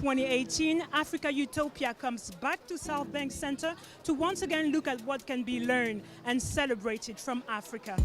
2018, Africa Utopia comes back to South Bank Center to once again look at what can be learned and celebrated from Africa.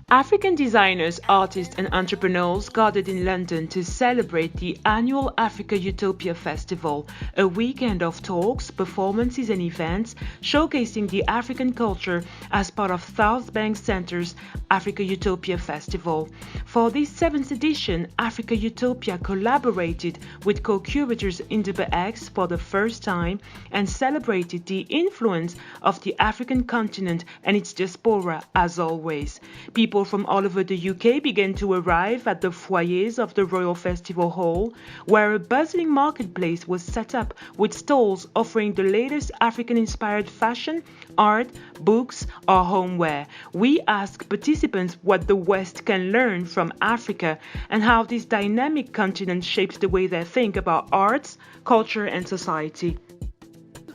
African designers, artists and entrepreneurs gathered in London to celebrate the annual Africa Utopia Festival, a weekend of talks, performances and events showcasing the African culture as part of South Bank Centre's Africa Utopia Festival. For this 7th edition, Africa Utopia collaborated with co-curators Indaba X for the first time and celebrated the influence of the African continent and its diaspora as always. People from all over the UK began to arrive at the foyers of the Royal Festival Hall, where a bustling marketplace was set up with stalls offering the latest African-inspired fashion, art, books, or homeware. We asked participants what the West can learn from Africa and how this dynamic continent shapes the way they think about arts, culture, and society.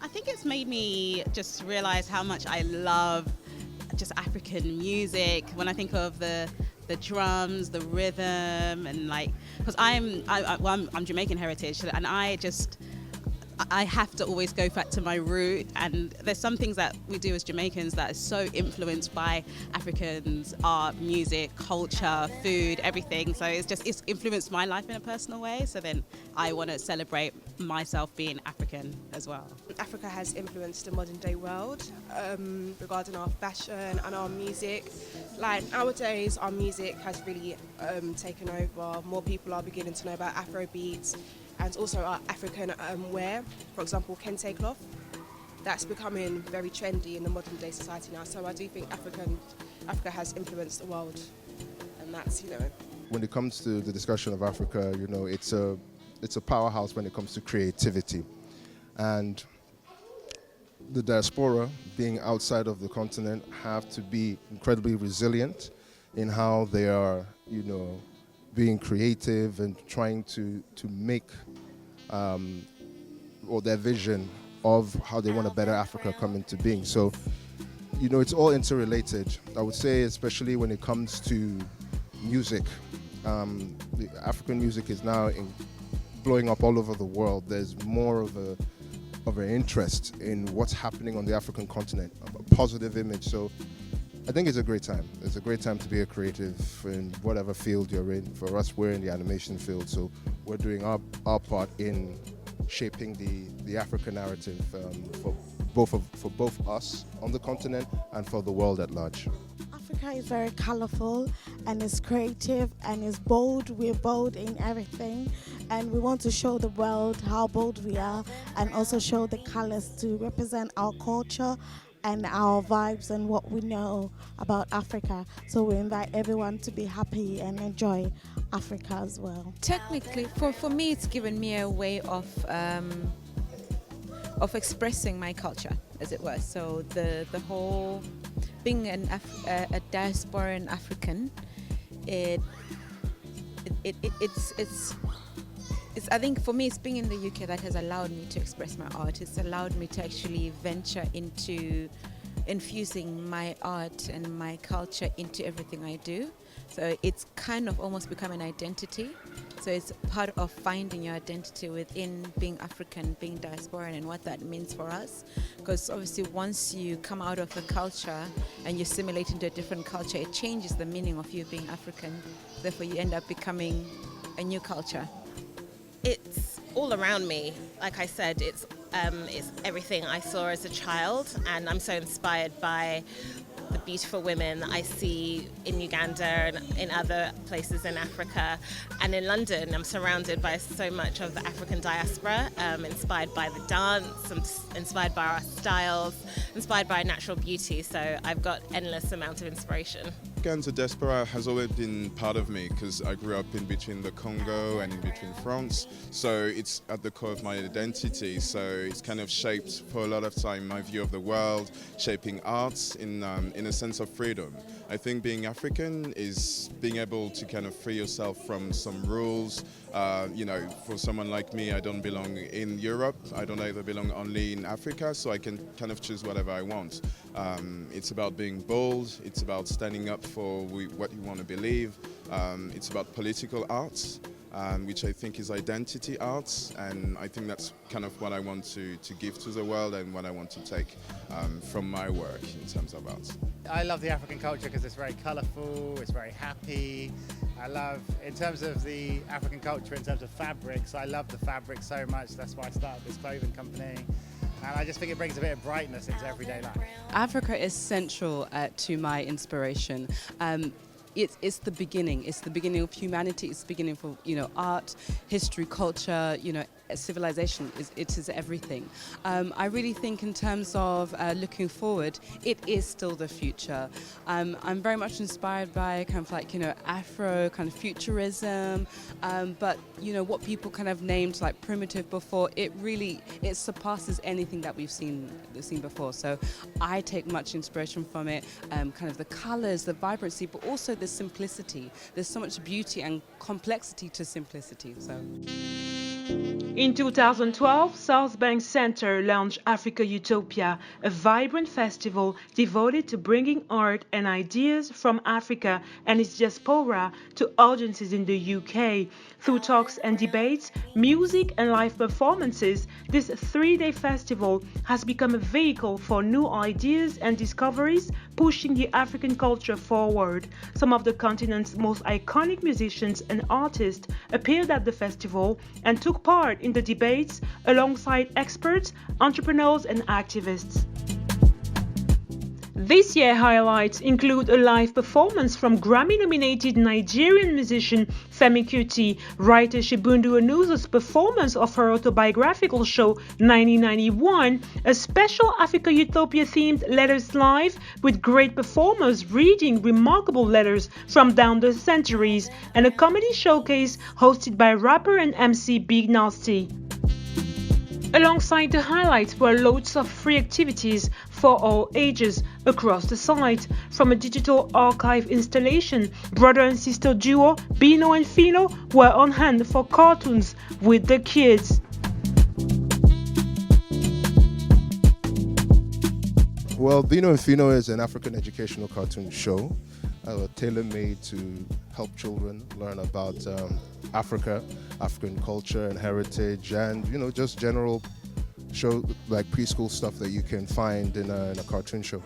I think it's made me just realize how much I love just African music. When I think of the drums, the rhythm, and like, because I'm Jamaican heritage, and I have to always go back to my root, and there's some things that we do as Jamaicans that are so influenced by Africans, art, music, culture, food, everything. So it's influenced my life in a personal way. So then I want to celebrate myself being African as well. Africa has influenced the modern day world regarding our fashion and our music. Like nowadays, our music has really taken over. More people are beginning to know about Afrobeats and also our African wear. For example, kente cloth. That's becoming very trendy in the modern day society now. So I do think Africa has influenced the world, and that's, When it comes to the discussion of Africa, it's a powerhouse when it comes to creativity, and the diaspora, being outside of the continent, have to be incredibly resilient in how they are, being creative and trying to make or their vision of how they want a better Africa come into being. So, it's all interrelated. I would say, especially when it comes to music, the African music is now blowing up all over the world. There's more of an interest in what's happening on the African continent, a positive image. So I think it's a great time. It's a great time to be a creative in whatever field you're in. For us, we're in the animation field, so we're doing our part in shaping the African narrative for both us on the continent and for the world at large. Africa is very colorful and is creative and is bold. We're bold in everything, and we want to show the world how bold we are and also show the colors to represent our culture and our vibes and what we know about Africa. So we invite everyone to be happy and enjoy Africa as well. Technically, for me, it's given me a way of expressing my culture, as it were. So the whole being a diasporan African, it's I think for me, it's being in the UK that has allowed me to express my art. It's allowed me to actually venture into infusing my art and my culture into everything I do. So it's kind of almost become an identity. So it's part of finding your identity within being African, being diasporan, and what that means for us. Because obviously once you come out of a culture and you assimilate into a different culture, it changes the meaning of you being African. Therefore you end up becoming a new culture. It's all around me. Like I said, it's everything I saw as a child, and I'm so inspired by the beautiful women that I see in Uganda and in other places in Africa. And in London, I'm surrounded by so much of the African diaspora, inspired by the dance, inspired by our styles, inspired by our natural beauty. So I've got endless amount of inspiration. African diaspora has always been part of me because I grew up in between the Congo and in between France. So it's at the core of my identity. So it's kind of shaped for a lot of time my view of the world, shaping arts in a sense of freedom. I think being African is being able to kind of free yourself from some rules. For someone like me, I don't belong in Europe. I don't either belong only in Africa, so I can kind of choose whatever I want. It's about being bold. It's about standing up for what you want to believe. It's about political arts, which I think is identity arts, and I think that's kind of what I want to give to the world and what I want to take from my work in terms of art. I love the African culture because it's very colourful, it's very happy. I love, in terms of the African culture, in terms of fabrics, I love the fabric so much. That's why I started this clothing company. And I just think it brings a bit of brightness into everyday life. Africa is central to my inspiration. It's the beginning. It's the beginning of humanity. It's the beginning for art, history, culture. Civilization. It is everything. I really think in terms of looking forward, it is still the future. I'm very much inspired by kind of like Afro kind of futurism, but what people kind of named like primitive before. It surpasses anything that we've seen before. So I take much inspiration from it. Kind of the colors, the vibrancy, but also the simplicity. There's so much beauty and complexity to simplicity. So. In 2012, South Bank Center launched Africa Utopia, a vibrant festival devoted to bringing art and ideas from Africa and its diaspora to audiences in the UK. Through talks and debates, music and live performances, this three-day festival has become a vehicle for new ideas and discoveries, pushing the African culture forward. Some of the continent's most iconic musicians and artists appeared at the festival and took part in the debates alongside experts, entrepreneurs and activists. This year's highlights include a live performance from Grammy-nominated Nigerian musician Femi Kuti, writer Shibundu Onuzo's performance of her autobiographical show 1991, a special Africa Utopia-themed Letters Live with great performers reading remarkable letters from down the centuries, and a comedy showcase hosted by rapper and MC Big Nasty. Alongside the highlights were loads of free activities for all ages across the site, from a digital archive installation. Brother and sister duo Bino and Fino were on hand for cartoons with the kids. Well, Bino and Fino is an African educational cartoon show tailor-made to help children learn about Africa, African culture and heritage, and just general show like preschool stuff that you can find in a cartoon show.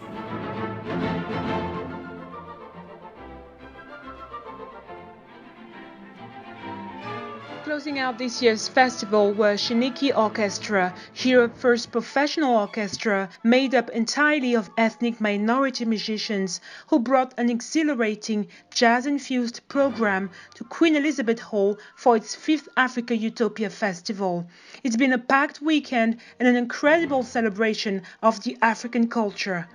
Closing out this year's festival were Shiniki Orchestra, Europe's first professional orchestra made up entirely of ethnic minority musicians, who brought an exhilarating jazz-infused program to Queen Elizabeth Hall for its 5th Africa Utopia Festival. It's been a packed weekend and an incredible celebration of the African culture.